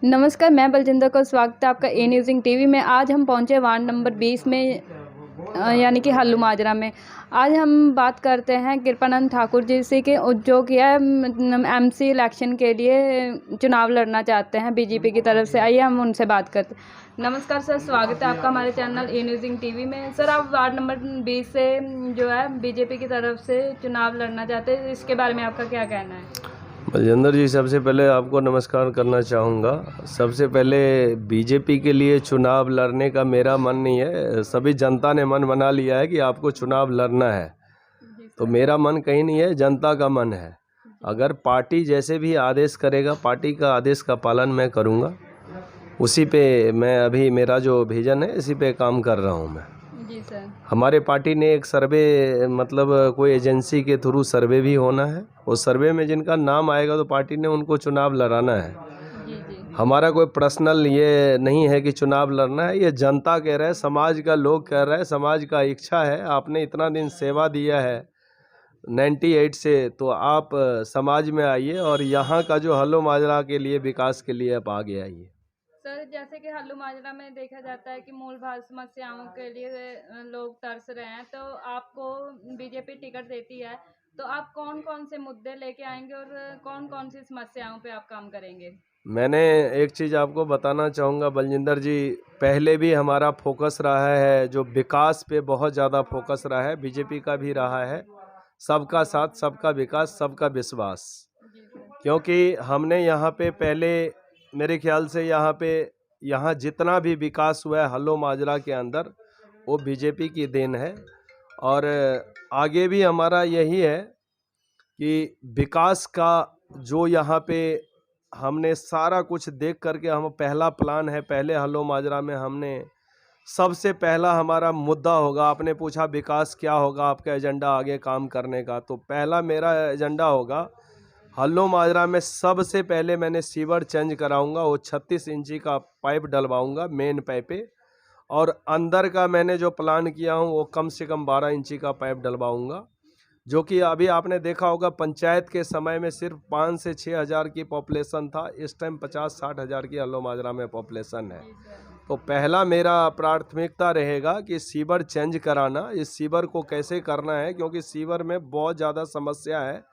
नमस्कार, मैं बलजिंदर को स्वागत है आपका ए न्यूज़िंग टीवी में। आज हम पहुंचे वार्ड नंबर 20 में यानी कि हल्लू माजरा में। आज हम बात करते हैं कृपानंद ठाकुर जी से कि जो कि है एमसी इलेक्शन के लिए चुनाव लड़ना चाहते हैं बीजेपी की तरफ से। आइए हम उनसे बात करते हैं। नमस्कार सर, स्वागत है आपका हमारे चैनल ए न्यूज़िंग टीवी में। सर, आप वार्ड नंबर 20 से जो है बीजेपी की तरफ से चुनाव लड़ना चाहते हैं, इसके बारे में आपका क्या कहना है? बलजिंदर जी, सबसे पहले आपको नमस्कार करना चाहूँगा। सबसे पहले बीजेपी के लिए चुनाव लड़ने का मेरा मन नहीं है, सभी जनता ने मन बना लिया है कि आपको चुनाव लड़ना है। तो मेरा मन कहीं नहीं है, जनता का मन है। अगर पार्टी जैसे भी आदेश करेगा, पार्टी का आदेश का पालन मैं करूँगा। उसी पे मैं अभी मेरा जो विजन है इसी पे काम कर रहा हूँ मैं। जी सर। हमारे पार्टी ने एक सर्वे मतलब कोई एजेंसी के थ्रू सर्वे भी होना है। उस सर्वे में जिनका नाम आएगा तो पार्टी ने उनको चुनाव लड़ाना है। जी जी। हमारा कोई पर्सनल ये नहीं है कि चुनाव लड़ना है, ये जनता कह रहा है, समाज का लोग कह रहा है, समाज का इच्छा है। आपने इतना दिन सेवा दिया है 98 से, तो आप समाज में आइए और यहाँ का जो हल्लो माजरा के लिए विकास के लिए आप आगे आइए। सर, जैसे कि हल्लू माजरा में देखा जाता है कि मूलभूत समस्याओं के लिए लोग तरस रहे हैं, तो आपको बीजेपी टिकट देती है तो आप कौन कौन से मुद्दे लेके आएंगे और कौन कौन सी समस्याओं पे आप काम करेंगे? मैंने एक चीज़ आपको बताना चाहूँगा बलजिंदर जी, पहले भी हमारा फोकस रहा है, जो विकास पे बहुत ज़्यादा फोकस रहा है, बीजेपी का भी रहा है। सबका साथ, सबका विकास, सबका विश्वास। जी सर। क्योंकि हमने यहाँ पे पहले, मेरे ख्याल से यहाँ जितना भी विकास हुआ है हल्लो माजरा के अंदर, वो बीजेपी की देन है। और आगे भी हमारा यही है कि विकास का जो यहाँ पे हमने सारा कुछ देख करके, हम पहला प्लान है, पहले हल्लो माजरा में हमने सबसे पहला हमारा मुद्दा होगा, आपने पूछा विकास क्या होगा आपका एजेंडा आगे काम करने का, तो पहला मेरा एजेंडा होगा हल्लो माजरा में सबसे पहले मैंने सीवर चेंज कराऊंगा। वो 36 इंची का पाइप डलवाऊंगा मेन पाइप पे, और अंदर का मैंने जो प्लान किया हूँ वो कम से कम 12 इंची का पाइप डलवाऊंगा। जो कि अभी आपने देखा होगा पंचायत के समय में सिर्फ 5 से 6 हज़ार की पॉपुलेशन था, इस टाइम 50-60 हज़ार की हल्लो माजरा में पॉपुलेशन है। तो पहला मेरा प्राथमिकता रहेगा कि सीवर चेंज कराना। इस सीवर को कैसे करना है, क्योंकि सीवर में बहुत ज़्यादा समस्या है।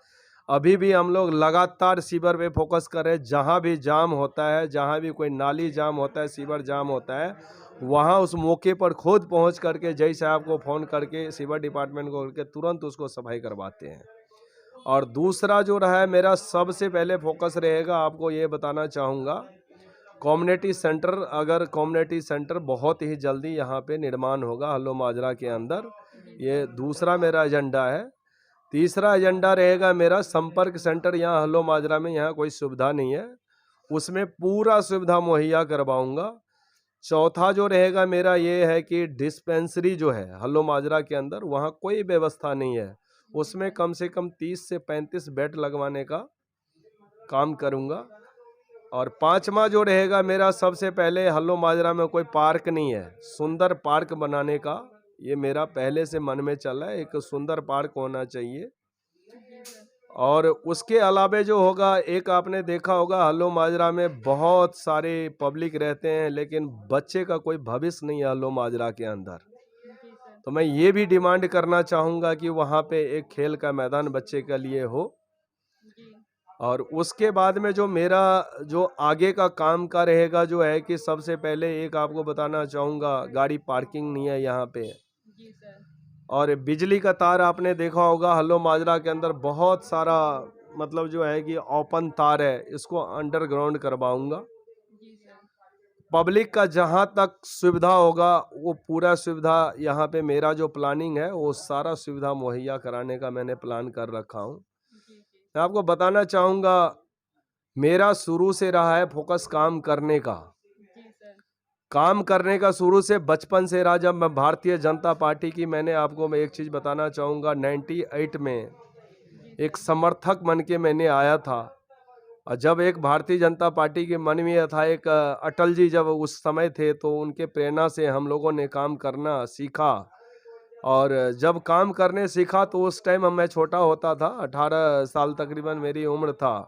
अभी भी हम लोग लगातार सीवर पे फोकस कर रहे हैं। जहाँ भी जाम होता है, जहाँ भी कोई नाली जाम होता है, सीवर जाम होता है, वहाँ उस मौके पर खुद पहुँच करके जय साहब को फ़ोन करके, सीवर डिपार्टमेंट को करके तुरंत उसको सफाई करवाते हैं। और दूसरा जो रहा है मेरा सबसे पहले फोकस रहेगा, आपको ये बताना चाहूँगा, कम्युनिटी सेंटर। अगर कम्युनिटी सेंटर बहुत ही जल्दी यहाँ पे निर्माण होगा हल्लो माजरा के अंदर, ये दूसरा मेरा एजेंडा है। तीसरा एजेंडा रहेगा मेरा संपर्क सेंटर। यहाँ हल्लो माजरा में यहाँ कोई सुविधा नहीं है, उसमें पूरा सुविधा मुहैया करवाऊंगा। चौथा जो रहेगा मेरा ये है कि डिस्पेंसरी जो है हल्लो माजरा के अंदर, वहाँ कोई व्यवस्था नहीं है, उसमें कम से कम 30 से 35 बेड लगवाने का काम करूँगा। और पांचवा जो रहेगा मेरा, सबसे पहले हल्लो माजरा में कोई पार्क नहीं है, सुंदर पार्क बनाने का ये मेरा पहले से मन में चल रहा है। एक सुंदर पार्क होना चाहिए। और उसके अलावे जो होगा, एक आपने देखा होगा हल्लो माजरा में बहुत सारे पब्लिक रहते हैं, लेकिन बच्चे का कोई भविष्य नहीं है हल्लो माजरा के अंदर। तो मैं ये भी डिमांड करना चाहूँगा कि वहाँ पे एक खेल का मैदान बच्चे के लिए हो। और उसके बाद में जो मेरा जो आगे का काम का रहेगा, जो है कि सबसे पहले एक आपको बताना चाहूँगा, गाड़ी पार्किंग नहीं है यहाँ पे। जी सर। और बिजली का तार आपने देखा होगा हल्लो माजरा के अंदर बहुत सारा, मतलब जो है कि ओपन तार है, इसको अंडरग्राउंड करवाऊंगा। जी सर। पब्लिक का जहाँ तक सुविधा होगा वो पूरा सुविधा यहाँ पे मेरा जो प्लानिंग है वो सारा सुविधा मुहैया कराने का मैंने प्लान कर रखा हूँ। मैं आपको बताना चाहूँगा, मेरा शुरू से रहा है फोकस काम करने का। काम करने का शुरू से बचपन से रहा। जब मैं भारतीय जनता पार्टी की, मैंने आपको मैं एक चीज़ बताना चाहूँगा, 98 में एक समर्थक बन के मैंने आया था। और जब एक भारतीय जनता पार्टी के मन में यह था, एक अटल जी जब उस समय थे, तो उनके प्रेरणा से हम लोगों ने काम करना सीखा। और जब काम करने सीखा तो उस टाइम मैं छोटा होता था, 18 साल तकरीबन मेरी उम्र था।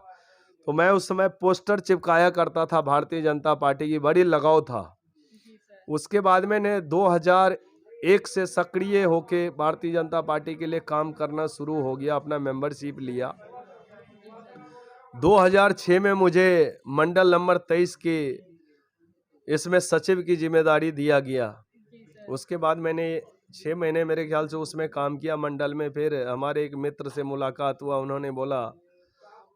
तो मैं उस समय पोस्टर चिपकाया करता था भारतीय जनता पार्टी की, बड़ी लगाव था। उसके बाद मैंने 2001 से सक्रिय होके भारतीय जनता पार्टी के लिए काम करना शुरू हो गया, अपना मेंबरशिप लिया। 2006 में मुझे मंडल नंबर 23 की इसमें सचिव की जिम्मेदारी दिया गया। उसके बाद मैंने 6 महीने मेरे ख्याल से उसमें काम किया मंडल में। फिर हमारे एक मित्र से मुलाकात हुआ, उन्होंने बोला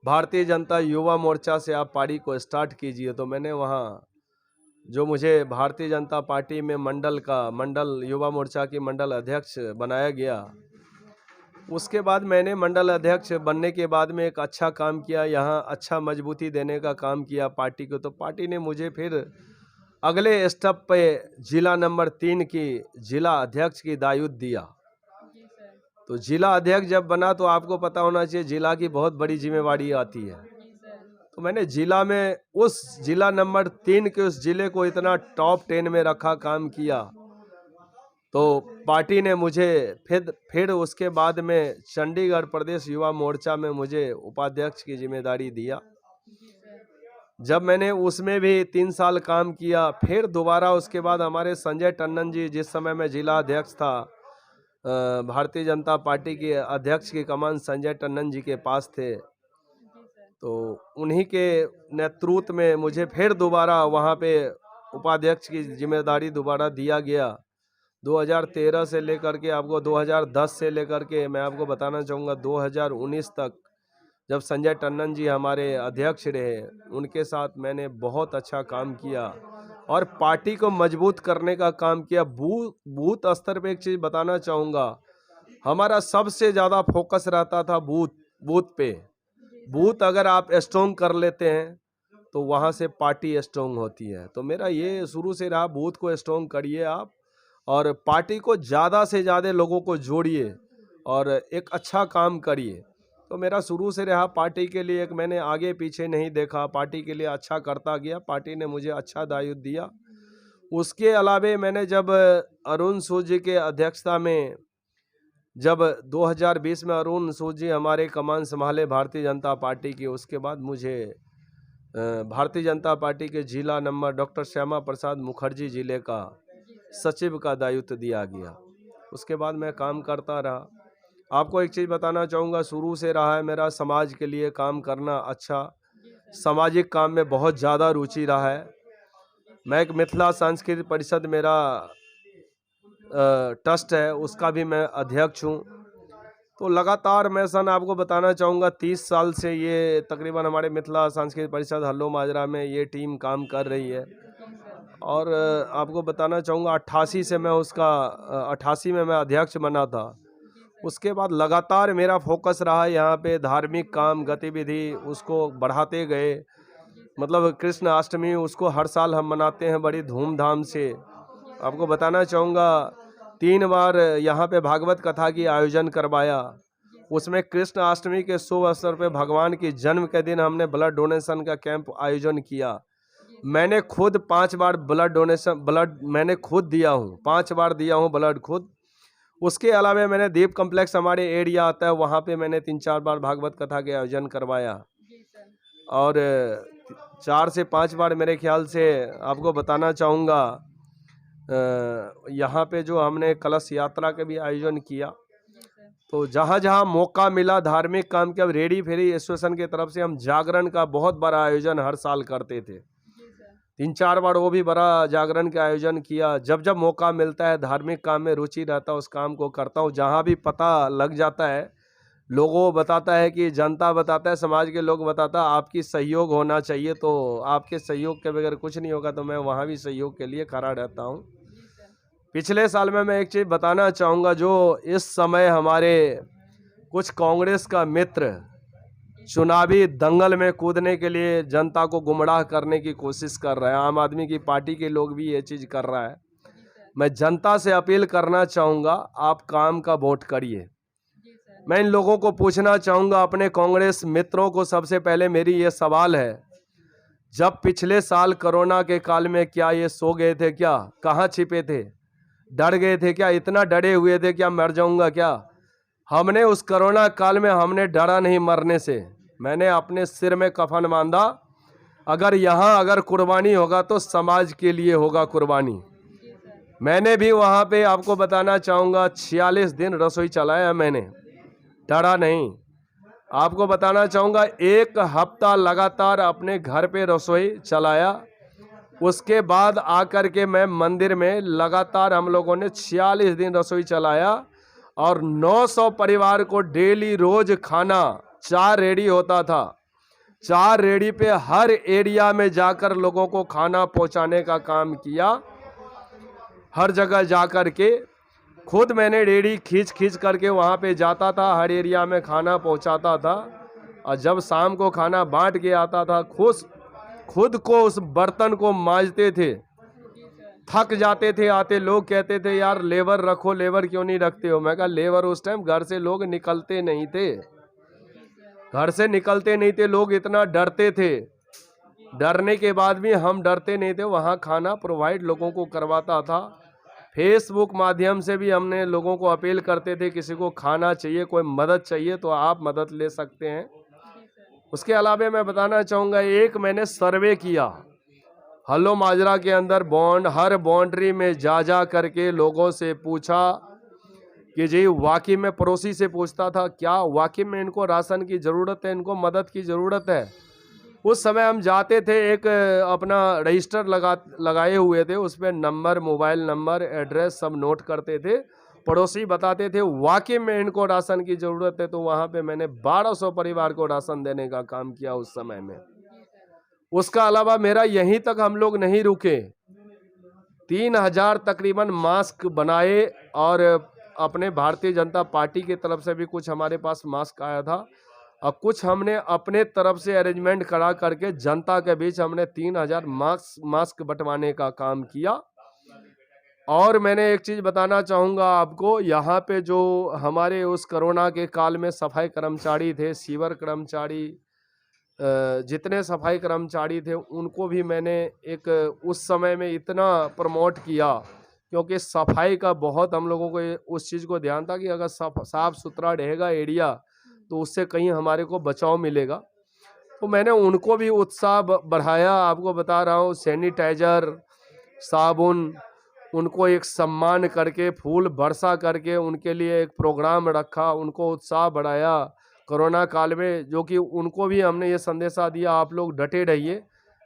भारतीय जनता युवा मोर्चा से आप पार्टी को स्टार्ट कीजिए। तो मैंने वहाँ जो मुझे भारतीय जनता पार्टी में मंडल युवा मोर्चा की मंडल अध्यक्ष बनाया गया। उसके बाद मैंने मंडल अध्यक्ष बनने के बाद में एक अच्छा काम किया, यहाँ अच्छा मजबूती देने का काम किया पार्टी को। तो पार्टी ने मुझे फिर अगले स्टेप पे जिला नंबर 3 की जिला अध्यक्ष की दायित्व दिया। तो जिला अध्यक्ष जब बना तो आपको पता होना चाहिए जिला की बहुत बड़ी जिम्मेवारी आती है। तो मैंने जिला में उस जिला नंबर 3 के उस जिले को इतना टॉप 10 में रखा, काम किया। तो पार्टी ने मुझे फिर उसके बाद में चंडीगढ़ प्रदेश युवा मोर्चा में मुझे उपाध्यक्ष की जिम्मेदारी दिया। जब मैंने उसमें भी 3 साल काम किया, फिर दोबारा उसके बाद हमारे संजय टंडन जी, जिस समय मैं जिला अध्यक्ष था, भारतीय जनता पार्टी के अध्यक्ष की कमान संजय टंडन जी के पास थे। तो उन्हीं के नेतृत्व में मुझे फिर दोबारा वहाँ पे उपाध्यक्ष की जिम्मेदारी दोबारा दिया गया। 2013 से लेकर के आपको 2010 से लेकर के मैं आपको बताना चाहूँगा 2019 तक, जब संजय टंडन जी हमारे अध्यक्ष रहे, उनके साथ मैंने बहुत अच्छा काम किया और पार्टी को मजबूत करने का काम किया। बूथ स्तर पे एक चीज़ बताना चाहूँगा, हमारा सबसे ज़्यादा फोकस रहता था बूथ पे। बूथ अगर आप स्ट्रॉन्ग कर लेते हैं तो वहाँ से पार्टी स्ट्रॉन्ग होती है। तो मेरा ये शुरू से रहा, बूथ को स्ट्रॉन्ग करिए आप और पार्टी को ज़्यादा से ज़्यादा लोगों को जोड़िए और एक अच्छा काम करिए। तो मेरा शुरू से रहा पार्टी के लिए, एक मैंने आगे पीछे नहीं देखा, पार्टी के लिए अच्छा करता गया। पार्टी ने मुझे अच्छा दायित्व दिया। उसके अलावे मैंने जब अरुण सूद जी के अध्यक्षता में, जब 2020 में अरुण सूद जी हमारे कमान संभाले भारतीय जनता पार्टी की, उसके बाद मुझे भारतीय जनता पार्टी के जिला नंबर डॉक्टर श्यामा प्रसाद मुखर्जी जिले का सचिव का दायित्व दिया गया। उसके बाद मैं काम करता रहा। आपको एक चीज़ बताना चाहूँगा, शुरू से रहा है मेरा समाज के लिए काम करना, अच्छा सामाजिक काम में बहुत ज़्यादा रुचि रहा है। मैं एक मिथिला सांस्कृतिक परिषद मेरा ट्रस्ट है, उसका भी मैं अध्यक्ष हूँ। तो लगातार मैं आपको बताना चाहूँगा 30 साल से ये तकरीबन हमारे मिथिला सांस्कृतिक परिषद हल्लो माजरा में ये टीम काम कर रही है। और आपको बताना चाहूँगा 88 से मैं 88 में मैं अध्यक्ष बना था। उसके बाद लगातार मेरा फोकस रहा यहाँ पे धार्मिक काम गतिविधि, उसको बढ़ाते गए। मतलब कृष्ण अष्टमी उसको हर साल हम मनाते हैं बड़ी धूमधाम से। आपको बताना चाहूँगा 3 बार यहाँ पे भागवत कथा की आयोजन करवाया। उसमें कृष्ण अष्टमी के शुभ अवसर पे भगवान की जन्म के दिन हमने ब्लड डोनेशन का कैंप आयोजन किया। मैंने खुद 5 बार ब्लड मैंने खुद दिया हूँ, 5 बार दिया हूँ ब्लड खुद। उसके अलावा मैंने दीप कम्प्लेक्स हमारे एरिया आता है, वहाँ पे मैंने 3-4 बार भागवत कथा के आयोजन करवाया। और 4 से 5 बार मेरे ख्याल से आपको बताना चाहूँगा यहाँ पे जो हमने कलश यात्रा के भी आयोजन किया। तो जहाँ जहाँ मौका मिला धार्मिक काम के, अब रेडी फेरी एसोसिएशन की तरफ से हम जागरण का बहुत बड़ा आयोजन हर साल करते थे। 3-4 बार वो भी बड़ा जागरण का आयोजन किया। जब जब मौका मिलता है, धार्मिक काम में रुचि रहता है, उस काम को करता हूँ। जहाँ भी पता लग जाता है, लोगों बताता है कि जनता बताता है, समाज के लोग बताता है आपकी सहयोग होना चाहिए, तो आपके सहयोग के बगैर कुछ नहीं होगा। तो मैं वहाँ भी सहयोग के लिए खड़ा रहता हूँ। पिछले साल में मैं एक चीज़ बताना चाहूँगा, जो इस समय हमारे कुछ कांग्रेस का मित्र चुनावी दंगल में कूदने के लिए जनता को गुमराह करने की कोशिश कर रहे हैं, आम आदमी की पार्टी के लोग भी ये चीज़ कर रहा है। मैं जनता से अपील करना चाहूँगा, आप काम का वोट करिए। मैं इन लोगों को पूछना चाहूँगा, अपने कांग्रेस मित्रों को, सबसे पहले मेरी ये सवाल है, जब पिछले साल कोरोना के काल में क्या ये सो गए थे क्या? कहाँ छिपे थे? डर गए थे क्या? इतना डरे हुए थे क्या मर जाऊँगा क्या? हमने उस कोरोना काल में हमने डरा नहीं मरने से। मैंने अपने सिर में कफन बांधा। अगर कुर्बानी होगा तो समाज के लिए होगा कुर्बानी। मैंने भी वहाँ पे आपको बताना चाहूँगा 46 दिन रसोई चलाया मैंने, डरा नहीं। आपको बताना चाहूँगा 1 हफ्ता लगातार अपने घर पे रसोई चलाया। उसके बाद आकर के मैं मंदिर में लगातार हम लोगों ने 46 दिन रसोई चलाया और 900 परिवार को डेली रोज खाना 4 रेडी होता था। 4 रेडी पे हर एरिया में जाकर लोगों को खाना पहुंचाने का काम किया। हर जगह जाकर के खुद मैंने रेडी खींच करके वहाँ पे जाता था, हर एरिया में खाना पहुँचाता था। और जब शाम को खाना बांट के आता था, खुद को उस बर्तन को मांजते थे, थक जाते थे आते। लोग कहते थे यार लेबर रखो, लेबर क्यों नहीं रखते हो? मैं कहा लेबर उस टाइम घर से लोग निकलते नहीं थे, लोग इतना डरते थे। डरने के बाद भी हम डरते नहीं थे, वहाँ खाना प्रोवाइड लोगों को करवाता था। फेसबुक माध्यम से भी हमने लोगों को अपील करते थे, किसी को खाना चाहिए, कोई मदद चाहिए तो आप मदद ले सकते हैं। उसके अलावा मैं बताना चाहूँगा, एक मैंने सर्वे किया हल्लो माजरा के अंदर, हर बाउंड्री में जा करके लोगों से पूछा कि जी वाकई में, पड़ोसी से पूछता था क्या वाकई में इनको राशन की ज़रूरत है, इनको मदद की ज़रूरत है। उस समय हम जाते थे, एक अपना रजिस्टर लगाए हुए थे, उस पर नंबर, मोबाइल नंबर, एड्रेस सब नोट करते थे। पड़ोसी बताते थे वाकई में इनको राशन की ज़रूरत है, तो वहाँ पे मैंने 1200 परिवार को राशन देने का काम किया उस समय में। उसका अलावा मेरा यहीं तक हम लोग नहीं रुके, 3000 तकरीबन मास्क बनाए और अपने भारतीय जनता पार्टी की तरफ से भी कुछ हमारे पास मास्क आया था और कुछ हमने अपने तरफ से अरेंजमेंट करा करके जनता के बीच हमने 3000 मास्क बंटवाने का काम किया। और मैंने एक चीज़ बताना चाहूँगा आपको, यहाँ पे जो हमारे उस कोरोना के काल में सफाई कर्मचारी थे, सीवर कर्मचारी, जितने सफाई कर्मचारी थे, उनको भी मैंने एक उस समय में इतना प्रमोट किया, क्योंकि सफाई का बहुत हम लोगों को उस चीज़ को ध्यान था कि अगर साफ सुथरा रहेगा एरिया तो उससे कहीं हमारे को बचाव मिलेगा। तो मैंने उनको भी उत्साह बढ़ाया। आपको बता रहा हूँ, सैनिटाइजर, साबुन, उनको एक सम्मान करके, फूल बरसा करके उनके लिए एक प्रोग्राम रखा, उनको उत्साह बढ़ाया कोरोना काल में, जो कि उनको भी हमने ये संदेशा दिया आप लोग डटे रहिए,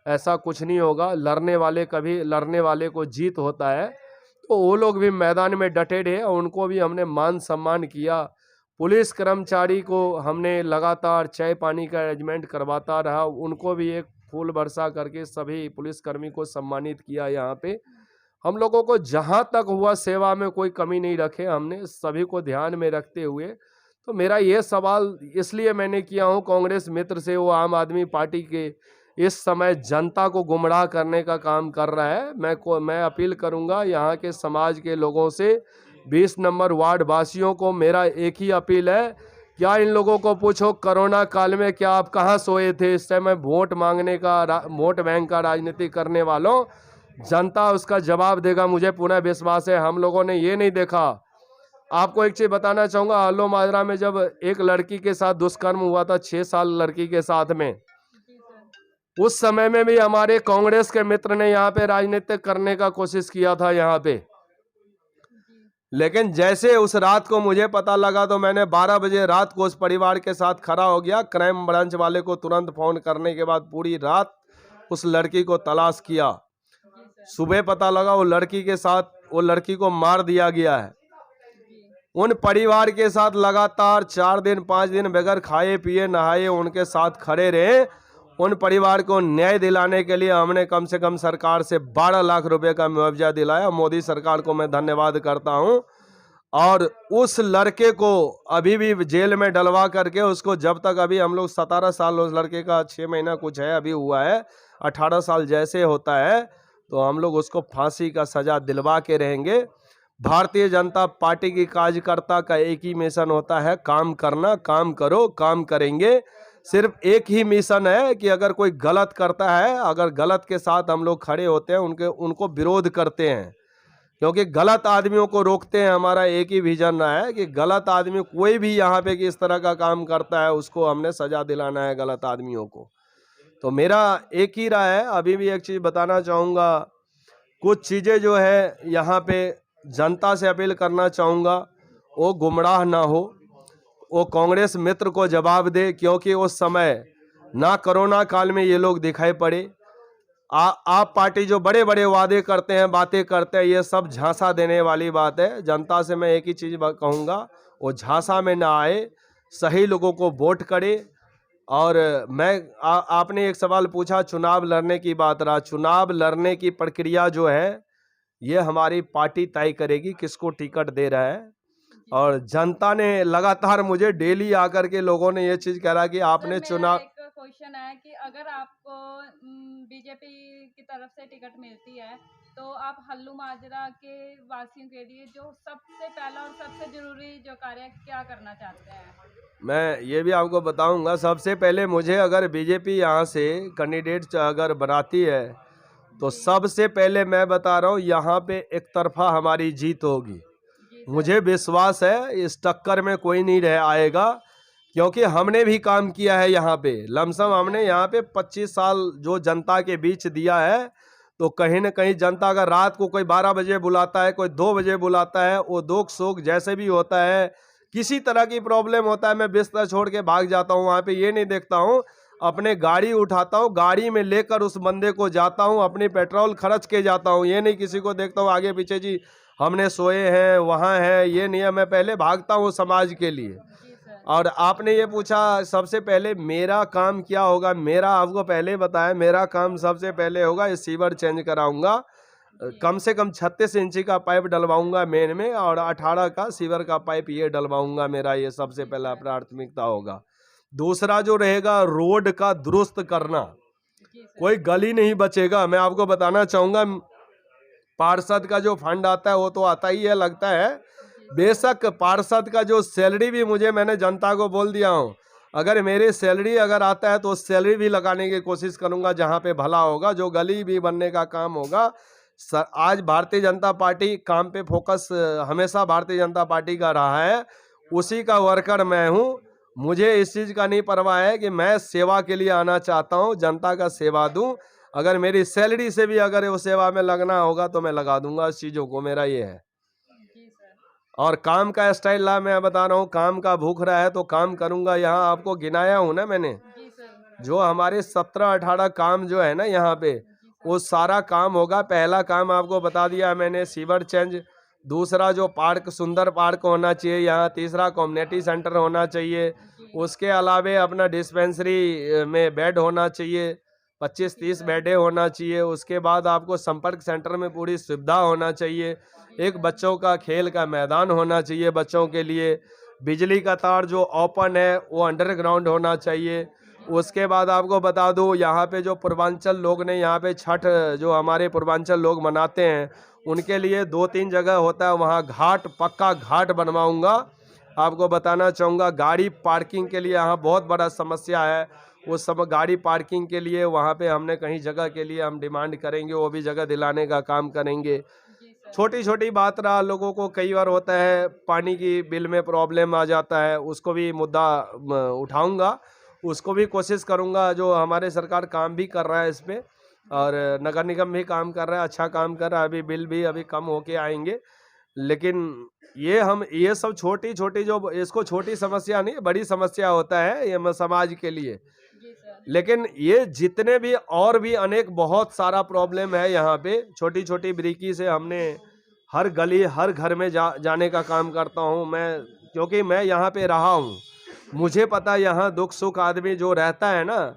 ऐसा कुछ नहीं होगा, लड़ने वाले को जीत होता है। तो वो लोग भी मैदान में डटे रहे और उनको भी हमने मान सम्मान किया। पुलिस कर्मचारी को हमने लगातार चाय पानी का अरेंजमेंट करवाता रहा, उनको भी एक फूल बरसा करके सभी पुलिसकर्मी को सम्मानित किया। यहाँ पे हम लोगों को जहाँ तक हुआ सेवा में कोई कमी नहीं रखे हमने, सभी को ध्यान में रखते हुए। तो मेरा ये सवाल इसलिए मैंने किया हूँ कांग्रेस मित्र से, वो आम आदमी पार्टी के इस समय जनता को गुमराह करने का काम कर रहा है। मैं अपील करूँगा यहाँ के समाज के लोगों से, 20 नंबर वार्ड वासियों को मेरा एक ही अपील है, क्या इन लोगों को पूछो कोरोना काल में क्या आप कहाँ सोए थे? इस समय वोट बैंक का राजनीति करने वालों, जनता उसका जवाब देगा, मुझे पूरा विश्वास है। हम लोगों ने ये नहीं देखा। आपको एक चीज़ बताना चाहूँगा, हल्लो माजरा में जब एक लड़की के साथ दुष्कर्म हुआ था, 6 साल लड़की के साथ में, उस समय में भी हमारे कांग्रेस के मित्र ने यहाँ पे राजनीति करने का कोशिश किया था यहाँ पे। लेकिन जैसे उस रात को मुझे पता लगा तो मैंने 12 बजे रात को उस परिवार के साथ खड़ा हो गया। क्राइम ब्रांच वाले को तुरंत फोन करने के बाद पूरी रात उस लड़की को तलाश किया। सुबह पता लगा वो लड़की को मार दिया गया है। उन परिवार के साथ लगातार 4 दिन 5 दिन बगैर खाए पिए नहाए उनके साथ खड़े रहे। उन परिवार को न्याय दिलाने के लिए हमने कम से कम सरकार से 12 लाख रुपए का मुआवजा दिलाया। मोदी सरकार को मैं धन्यवाद करता हूं। और उस लड़के को अभी भी जेल में डलवा करके उसको, जब तक अभी हम लोग 17 साल, उस लड़के का 6 महीना कुछ है अभी हुआ है, 18 साल जैसे होता है तो हम लोग उसको फांसी का सजा दिलवा के रहेंगे। भारतीय जनता पार्टी की कार्यकर्ता का एक ही मिशन होता है, काम करना। काम करो, काम करेंगे। सिर्फ एक ही मिशन है कि अगर कोई गलत करता है, अगर गलत के साथ हम लोग खड़े होते हैं, उनको विरोध करते हैं। क्योंकि गलत आदमियों को रोकते हैं। हमारा एक ही विजन रहा है कि गलत आदमी कोई भी यहाँ पे किस तरह का काम करता है उसको हमने सजा दिलाना है गलत आदमियों को। तो मेरा एक ही राय है। अभी भी एक चीज़ बताना चाहूँगा, कुछ चीज़ें जो है यहाँ पे जनता से अपील करना चाहूँगा, वो गुमराह ना हो, वो कांग्रेस मित्र को जवाब दे, क्योंकि उस समय ना कोरोना काल में ये लोग दिखाई पड़े। आप पार्टी जो बड़े बड़े वादे करते हैं, बातें करते हैं, ये सब झांसा देने वाली बात है। जनता से मैं एक ही चीज़ कहूँगा, वो झांसा में ना आए, सही लोगों को वोट करे। और आपने एक सवाल पूछा चुनाव लड़ने की बात रहा। चुनाव लड़ने की प्रक्रिया जो है ये हमारी पार्टी तय करेगी किसको टिकट दे रहा है। और जनता ने लगातार मुझे डेली आकर के लोगों ने ये चीज़ कहा कि आपने चुनाव। क्वेश्चन है कि अगर आपको बीजेपी की तरफ से टिकट मिलती है तो आप हल्लू माजरा के वासियों के लिए जो सबसे पहला और सबसे जरूरी जो कार्य क्या करना चाहते हैं? मैं ये भी आपको बताऊंगा। सबसे पहले मुझे अगर बीजेपी यहाँ से कैंडिडेट अगर बनाती है तो सबसे पहले मैं बता रहा हूँ यहाँ पे एक तरफा हमारी जीत होगी। मुझे विश्वास है इस टक्कर में कोई नहीं रह आएगा, क्योंकि हमने भी काम किया है यहाँ पे। लमसम हमने यहाँ पे 25 साल जो जनता के बीच दिया है। तो कहीं न कहीं जनता अगर रात को कोई 12 बजे बुलाता है, कोई 2 बजे बुलाता है, वो दुख सुख जैसे भी होता है, किसी तरह की प्रॉब्लम होता है, मैं बिस्तर छोड़ के भाग जाता हूँ वहाँ पे। ये नहीं देखता हूँ, अपने गाड़ी उठाता हूँ, गाड़ी में लेकर उस बंदे को जाता हूँ, अपनी पेट्रोल खर्च के जाता हूँ। ये नहीं किसी को देखता हूँ आगे पीछे जी हमने सोए हैं वहाँ है, ये नहीं है। मैं पहले भागता हूँ समाज के लिए। और आपने ये पूछा सबसे पहले मेरा काम क्या होगा, मेरा आपको पहले बताया, मेरा काम सबसे पहले होगा ये सीवर चेंज कराऊंगा। कम से कम 36 इंची का पाइप डलवाऊंगा मेन में, और 18 का सीवर का पाइप ये डलवाऊंगा। मेरा ये सबसे पहला प्राथमिकता होगा। दूसरा जो रहेगा रोड का दुरुस्त करना, कोई गली नहीं बचेगा। मैं आपको बताना चाहूँगा, पार्षद का जो फंड आता है वो तो आता ही है, लगता है। बेशक पार्षद का जो सैलरी भी मैंने जनता को बोल दिया हूँ, अगर मेरी सैलरी अगर आता है तो सैलरी भी लगाने की कोशिश करूँगा जहाँ पे भला होगा, जो गली भी बनने का काम होगा। आज भारतीय जनता पार्टी काम पे फोकस हमेशा भारतीय जनता पार्टी का रहा है, उसी का वर्कर मैं हूँ। मुझे इस चीज़ का नहीं परवाह है कि मैं सेवा के लिए आना चाहता हूँ, जनता का सेवा दूँ। अगर मेरी सैलरी से भी अगर वो सेवा में लगना होगा तो मैं लगा दूंगा इस चीज़ों को, मेरा ये है। और काम का स्टाइल ला मैं बता रहा हूँ, काम का भूख रहा है तो काम करूँगा। यहाँ आपको गिनाया हूँ ना मैंने, जो हमारे 17-18 काम जो है ना यहाँ पे, वो सारा काम होगा। पहला काम आपको बता दिया मैंने, सीवर चेंज। दूसरा जो पार्क, सुंदर पार्क होना चाहिए यहाँ। तीसरा कम्युनिटी सेंटर होना चाहिए। उसके अलावे अपना डिस्पेंसरी में बेड होना चाहिए, 25-30 बेडें होना चाहिए। उसके बाद आपको संपर्क सेंटर में पूरी सुविधा होना चाहिए। एक बच्चों का खेल का मैदान होना चाहिए बच्चों के लिए। बिजली का तार जो ओपन है वो अंडरग्राउंड होना चाहिए। उसके बाद आपको बता दूं, यहाँ पे जो पूर्वांचल लोग ने यहाँ पे छठ जो हमारे पूर्वांचल लोग मनाते हैं, उनके लिए 2-3 जगह होता है, वहाँ घाट, पक्का घाट बनवाऊँगा। आपको बताना चाहूँगा गाड़ी पार्किंग के लिए यहाँ बहुत बड़ा समस्या है। उस समय गाड़ी पार्किंग के लिए वहाँ पे हमने कहीं जगह के लिए हम डिमांड करेंगे, वो भी जगह दिलाने का काम करेंगे। छोटी छोटी बात रहा, लोगों को कई बार होता है पानी की बिल में प्रॉब्लम आ जाता है, उसको भी मुद्दा उठाऊंगा, उसको भी कोशिश करूंगा। जो हमारे सरकार काम भी कर रहा है इस पे, और नगर निगम भी काम कर रहा है, अच्छा काम कर रहा है। अभी बिल भी अभी कम होके आएंगे। लेकिन ये सब छोटी छोटी, जो इसको छोटी समस्या नहीं, बड़ी समस्या होता है ये समाज के लिए। लेकिन ये जितने भी और भी अनेक बहुत सारा प्रॉब्लम है यहाँ पे, छोटी छोटी बारीकी से हमने हर गली हर घर में जाने का काम करता हूँ मैं, क्योंकि मैं यहाँ पे रहा हूँ। मुझे पता यहाँ दुख सुख आदमी जो रहता है ना,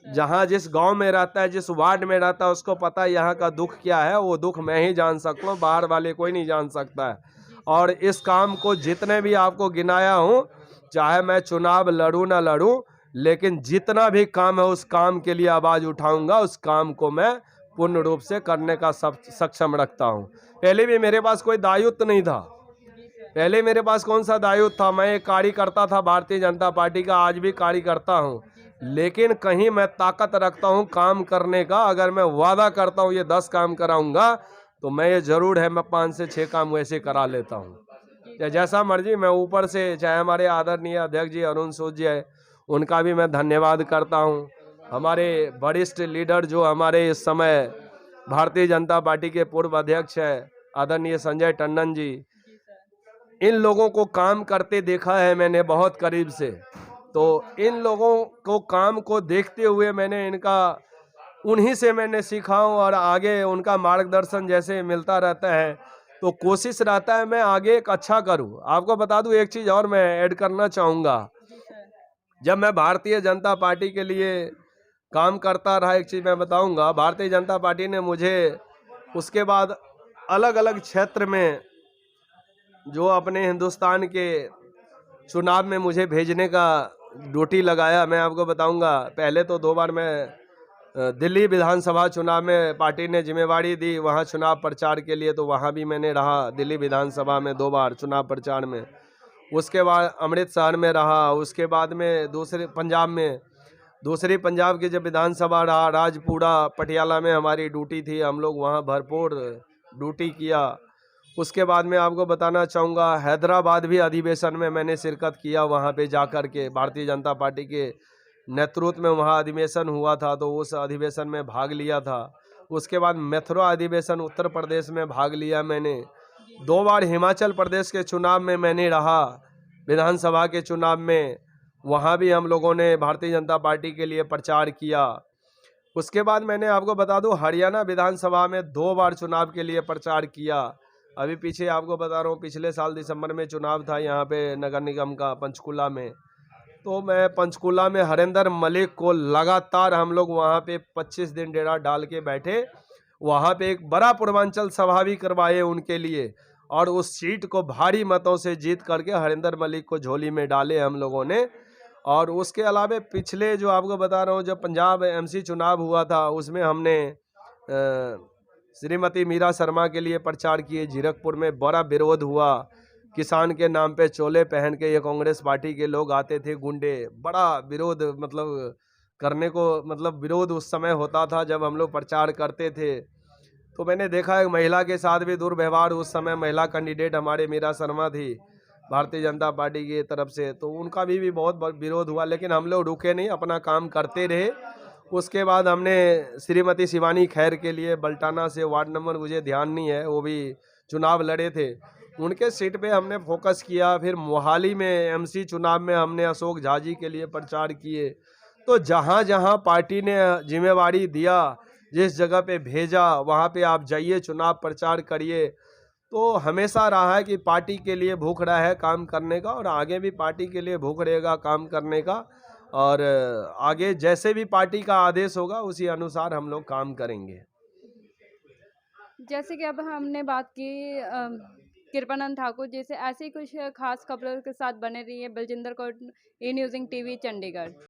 जहाँ जिस गांव में रहता है, जिस वार्ड में रहता है, उसको पता है यहाँ का दुख क्या है। वो दुख मैं ही जान सकता हूँ, बाहर वाले कोई नहीं जान सकता है। और इस काम को जितने भी आपको गिनाया हूँ, चाहे मैं चुनाव लड़ूँ ना लड़ूँ, लेकिन जितना भी काम है उस काम के लिए आवाज़ उठाऊंगा। उस काम को मैं पूर्ण रूप से करने का सक्षम रखता हूं। पहले भी मेरे पास कोई दायित्व नहीं था। पहले मेरे पास कौन सा दायित्व था? मैं एक कार्यकर्ता था भारतीय जनता पार्टी का, आज भी कार्यकर्ता हूं। लेकिन कहीं मैं ताकत रखता हूं काम करने का। अगर मैं वादा करता हूं ये 10 काम कराऊंगा, तो मैं ये ज़रूर है, मैं 5 से 6 काम वैसे करा लेता हूँ। या जैसा मर्जी मैं ऊपर से, चाहे हमारे आदरणीय अध्यक्ष जी अरुण सूद जी है, उनका भी मैं धन्यवाद करता हूँ। हमारे वरिष्ठ लीडर जो हमारे इस समय भारतीय जनता पार्टी के पूर्व अध्यक्ष है आदरणीय संजय टंडन जी, इन लोगों को काम करते देखा है मैंने बहुत करीब से। तो इन लोगों को काम को देखते हुए मैंने उन्हीं से मैंने सीखा हूँ, और आगे उनका मार्गदर्शन जैसे मिलता रहता है तो कोशिश रहता है मैं आगे एक अच्छा करूँ। आपको बता दूँ एक चीज़ और मैं ऐड करना चाहूँगा। जब मैं भारतीय जनता पार्टी के लिए काम करता रहा, एक चीज़ मैं बताऊँगा, भारतीय जनता पार्टी ने मुझे उसके बाद अलग अलग क्षेत्र में जो अपने हिंदुस्तान के चुनाव में मुझे भेजने का ड्यूटी लगाया। मैं आपको बताऊंगा, पहले तो 2 बार मैं दिल्ली विधानसभा चुनाव में पार्टी ने जिम्मेवारी दी वहाँ चुनाव प्रचार के लिए, तो वहाँ भी मैंने रहा दिल्ली विधानसभा में 2 बार चुनाव प्रचार में। उसके बाद अमृतसर में रहा, उसके बाद में दूसरी पंजाब की जब विधानसभा रहा, राजपुरा पटियाला में हमारी ड्यूटी थी, हम लोग वहाँ भरपूर ड्यूटी किया। उसके बाद में आपको बताना चाहूँगा हैदराबाद भी अधिवेशन में मैंने शिरकत किया, वहाँ पे जाकर के भारतीय जनता पार्टी के नेतृत्व में वहाँ अधिवेशन हुआ था, तो उस अधिवेशन में भाग लिया था। उसके बाद मथुरा अधिवेशन उत्तर प्रदेश में भाग लिया मैंने। 2 बार हिमाचल प्रदेश के चुनाव में मैंने रहा, विधानसभा के चुनाव में, वहाँ भी हम लोगों ने भारतीय जनता पार्टी के लिए प्रचार किया। उसके बाद मैंने आपको बता दूं हरियाणा विधानसभा में 2 बार चुनाव के लिए प्रचार किया। अभी पीछे आपको बता रहा हूँ, पिछले साल दिसंबर में चुनाव था यहाँ पे नगर निगम का पंचकुला में, तो मैं पंचकुला में हरिंदर मलिक को लगातार हम लोग वहाँ पे 25 दिन डेरा डाल के बैठे। वहाँ पे एक बड़ा पूर्वांचल सभा भी करवाए उनके लिए, और उस सीट को भारी मतों से जीत करके हरिंदर मलिक को झोली में डाले हम लोगों ने। और उसके अलावा पिछले जो आपको बता रहा हूँ, जब पंजाब एमसी चुनाव हुआ था उसमें हमने श्रीमती मीरा शर्मा के लिए प्रचार किए। जीरकपुर में बड़ा विरोध हुआ, किसान के नाम पे चोले पहन के ये कांग्रेस पार्टी के लोग आते थे, गुंडे, बड़ा विरोध मतलब करने को, मतलब विरोध उस समय होता था जब हम लोग प्रचार करते थे। तो मैंने देखा एक महिला के साथ भी दुर्व्यवहार, उस समय महिला कैंडिडेट हमारे मीरा शर्मा थी भारतीय जनता पार्टी की तरफ से, तो उनका भी बहुत विरोध हुआ, लेकिन हम लोग रुके नहीं, अपना काम करते रहे। उसके बाद हमने श्रीमती शिवानी खैर के लिए बल्टाना से, वार्ड नंबर मुझे ध्यान नहीं है, वो भी चुनाव लड़े थे, उनके सीट पे हमने फोकस किया। फिर मोहाली में एमसी चुनाव में हमने अशोक झा जी के लिए प्रचार किए। तो जहाँ जहाँ पार्टी ने जिम्मेवारी दिया, जिस जगह पे भेजा, वहाँ पे आप जाइए, चुनाव प्रचार करिए। तो हमेशा रहा है कि पार्टी के लिए भूख रहा है काम करने का, और आगे भी पार्टी के लिए भूख रहेगा काम करने का, और आगे जैसे भी पार्टी का आदेश होगा उसी अनुसार हम लोग काम करेंगे। जैसे कि अब हमने बात की कृपानंद ठाकुर जी से, ऐसे ही कुछ खास खबरों के साथ बने रहिए। बलजिंदर कौर, ई न्यूज़ टीवी, चंडीगढ़।